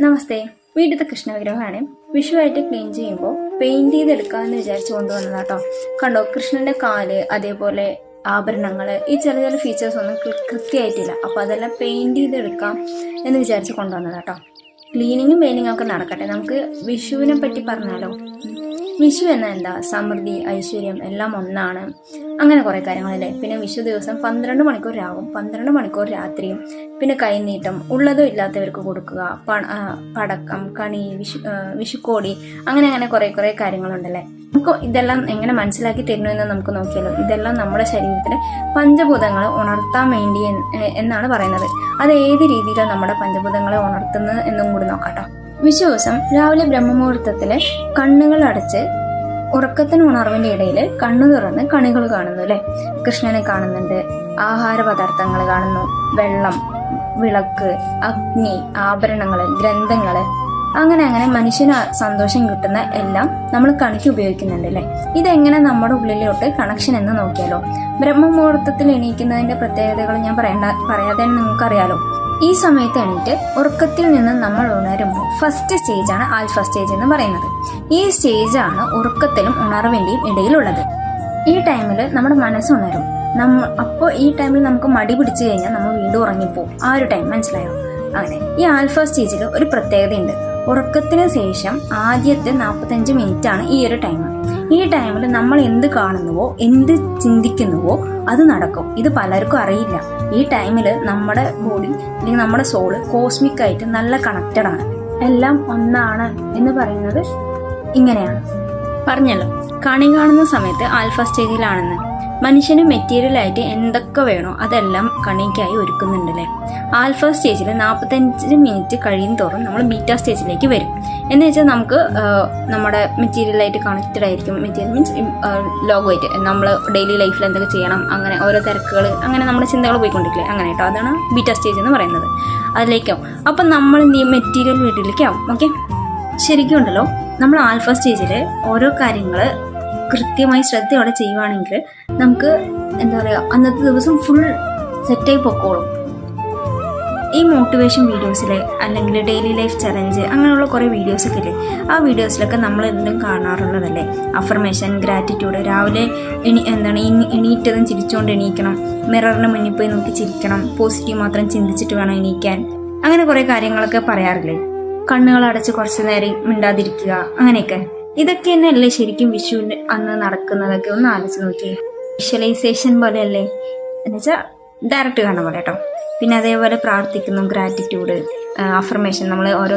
നമസ്തേ. വീട്ടിലത്തെ കൃഷ്ണവിഗ്രഹമാണ്. വിഷുവായിട്ട് ക്ലീൻ ചെയ്യുമ്പോൾ പെയിന്റ് ചെയ്തെടുക്കാമെന്ന് വിചാരിച്ചു കൊണ്ടുവന്നതാട്ടോ. കണ്ടോ, കൃഷ്ണന്റെ കാല്, അതേപോലെ ആഭരണങ്ങൾ, ഈ ചില ചില ഫീച്ചേഴ്സ് ഒന്നും കൃത്യമായിട്ടില്ല. അപ്പോൾ അതെല്ലാം പെയിന്റ് ചെയ്തെടുക്കാം എന്ന് വിചാരിച്ച് കൊണ്ടുവന്നതാട്ടോ. ക്ലീനിങ്ങും പെയിന്റിങ്ങും ഒക്കെ നടക്കട്ടെ. നമുക്ക് വിഷുവിനെ പറ്റി പറഞ്ഞാലോ. വിഷു എന്നാൽ എന്താ? സമൃദ്ധി, ഐശ്വര്യം എല്ലാം ഒന്നാണ്. അങ്ങനെ കുറേ കാര്യങ്ങളല്ലേ. പിന്നെ വിഷു ദിവസം 12 മണിക്കൂർ രാവും, 12 മണിക്കൂർ രാത്രിയും. പിന്നെ കൈനീട്ടം, ഉള്ളതോ ഇല്ലാത്തവർക്ക് കൊടുക്കുക, പടക്കം, കണി, വിഷുക്കോടി, അങ്ങനെ കുറേ കാര്യങ്ങളുണ്ടല്ലേ. നമുക്ക് ഇതെല്ലാം എങ്ങനെ മനസ്സിലാക്കി തരുന്നു നമുക്ക് നോക്കിയാലോ. ഇതെല്ലാം നമ്മുടെ ശരീരത്തിലെ പഞ്ചഭൂതങ്ങളെ ഉണർത്താൻ വേണ്ടി എന്നാണ് പറയുന്നത്. അത് ഏത് രീതിയിലാണ് നമ്മുടെ പഞ്ചഭൂതങ്ങളെ ഉണർത്തുന്നത് എന്നും കൂടി നോക്കാട്ടോ. വിഷു ദിവസം രാവിലെ ബ്രഹ്മമുഹൂർത്തത്തില് കണ്ണുകൾ അടച്ച് ഉറക്കത്തിന് ഉണർവിന്റെ ഇടയിൽ കണ്ണു തുറന്ന് കണികൾ കാണുന്നു അല്ലെ. കൃഷ്ണനെ കാണുന്നുണ്ട്, ആഹാര പദാർത്ഥങ്ങൾ കാണുന്നു, വെള്ളം, വിളക്ക്, അഗ്നി, ആഭരണങ്ങള്, ഗ്രന്ഥങ്ങള്, അങ്ങനെ മനുഷ്യന് സന്തോഷം കിട്ടുന്ന എല്ലാം നമ്മൾ കണിക്ക് ഉപയോഗിക്കുന്നുണ്ട് അല്ലെ. ഇതെങ്ങനെ നമ്മുടെ ഉള്ളിലോട്ട് കണക്ഷൻ എന്ന് നോക്കിയാലോ. ബ്രഹ്മമുഹൂർത്തത്തിൽ എണീക്കുന്നതിന്റെ പ്രത്യേകതകൾ ഞാൻ പറയാതെ നിങ്ങൾക്കറിയാലോ. ഈ സമയത്ത് എണീറ്റ് ഉറക്കത്തിൽ നിന്ന് നമ്മൾ ഉണരുമ്പോൾ ഫസ്റ്റ് സ്റ്റേജാണ് ആൽഫ സ്റ്റേജ് എന്ന് പറയുന്നത്. ഈ സ്റ്റേജാണ് ഉറക്കത്തിലും ഉണർവിന്റെയും ഇടയിലുള്ളത്. ഈ ടൈമിൽ നമ്മുടെ മനസ്സ് ഉണരും. അപ്പോൾ ഈ ടൈമിൽ നമുക്ക് മടി പിടിച്ചു കഴിഞ്ഞാൽ നമ്മൾ വീണ്ടും ഉറങ്ങിപ്പോവും. ആ ഒരു ടൈം മനസ്സിലായോ? അങ്ങനെ ഈ ആൽഫ സ്റ്റേജിൽ ഒരു പ്രത്യേകതയുണ്ട്. ഉറക്കത്തിന് ശേഷം ആദ്യത്തെ 45 മിനിറ്റ് ആണ് ഈ ഒരു ടൈം. ഈ ടൈമിൽ നമ്മൾ എന്ത് കാണുന്നുവോ, എന്ത് ചിന്തിക്കുന്നുവോ അത് നടക്കും. ഇത് പലർക്കും അറിയില്ല. ഈ ടൈമിൽ നമ്മുടെ ബോഡി അല്ലെങ്കിൽ നമ്മുടെ സോള് കോസ്മിക് ആയിട്ട് നല്ല കണക്റ്റഡ് ആണ്. എല്ലാം ഒന്നാണ് എന്ന് പറയുന്നത് ഇങ്ങനെയാണ്. പറഞ്ഞല്ലോ, കണി കാണുന്ന സമയത്ത് ആൽഫ സ്റ്റേജിലാണെന്ന്. മനുഷ്യന് മെറ്റീരിയലായിട്ട് എന്തൊക്കെ വേണോ അതെല്ലാം കണിക്കായി ഒരുക്കുന്നുണ്ടല്ലേ. ആൽഫ സ്റ്റേജിൽ 45 മിനിറ്റ് കഴിയും തോറും നമ്മൾ ബീറ്റ സ്റ്റേജിലേക്ക് വരും. എന്ന് വെച്ചാൽ നമുക്ക് നമ്മുടെ മെറ്റീരിയലായിട്ട് കണക്റ്റഡ് ആയിരിക്കും. മെറ്റീരിയൽ മീൻസ് ലോകമായിട്ട് നമ്മൾ ഡെയിലി ലൈഫിൽ എന്തൊക്കെ ചെയ്യണം, അങ്ങനെ ഓരോ തിരക്കുകൾ, അങ്ങനെ നമ്മുടെ ചിന്തകൾ പോയിക്കൊണ്ടിരിക്കില്ലേ. അങ്ങനെ കേട്ടോ, അതാണ് ബീറ്റ സ്റ്റേജ് എന്ന് പറയുന്നത്. അതിലേക്കാവും. അപ്പം നമ്മൾ എന്ത് ചെയ്യും? മെറ്റീരിയൽ വീട്ടിലേക്കാവും. ഓക്കെ, ശരിക്കും ഉണ്ടല്ലോ, നമ്മൾ ആൽഫ സ്റ്റേജിൽ ഓരോ കാര്യങ്ങൾ കൃത്യമായി ശ്രദ്ധയോടെ ചെയ്യുവാണെങ്കിൽ നമുക്ക് എന്താ പറയുക, അന്നത്തെ ദിവസം ഫുൾ സെറ്റായി പൊക്കോളും. ഈ മോട്ടിവേഷൻ വീഡിയോസിലെ അല്ലെങ്കിൽ ഡെയിലി ലൈഫ് ചലഞ്ച് അങ്ങനെയുള്ള കുറേ വീഡിയോസൊക്കെ ഇല്ലേ, ആ വീഡിയോസിലൊക്കെ നമ്മൾ എന്തും കാണാറുള്ളതല്ലേ. അഫർമേഷൻ, ഗ്രാറ്റിറ്റ്യൂഡ്, രാവിലെ എണീറ്റതും ചിരിച്ചുകൊണ്ട് എണീക്കണം, മിററിന് മുന്നിൽ പോയി നോക്കി ചിരിക്കണം, പോസിറ്റീവ് മാത്രം ചിന്തിച്ചിട്ട് വേണം എണീക്കാൻ, അങ്ങനെ കുറേ കാര്യങ്ങളൊക്കെ പറയാറില്ലേ. കണ്ണുകൾ അടച്ച് കുറച്ച് നേരം മിണ്ടാതിരിക്കുക, അങ്ങനെയൊക്കെ. ഇതൊക്കെ തന്നെയല്ലേ ശരിക്കും വിഷുവിന് അന്ന് നടക്കുന്നതൊക്കെ. ഒന്ന് ആലോചിച്ച് നോക്കിയേ. വിഷ്വലൈസേഷൻ പോലെയല്ലേ, എന്നുവെച്ചാൽ ഡയറക്റ്റ് കാണുന്ന പോലെ കേട്ടോ. പിന്നെ അതേപോലെ പ്രാർത്ഥിക്കുന്നു, ഗ്രാറ്റിറ്റ്യൂഡ്, അഫർമേഷൻ, നമ്മൾ ഓരോ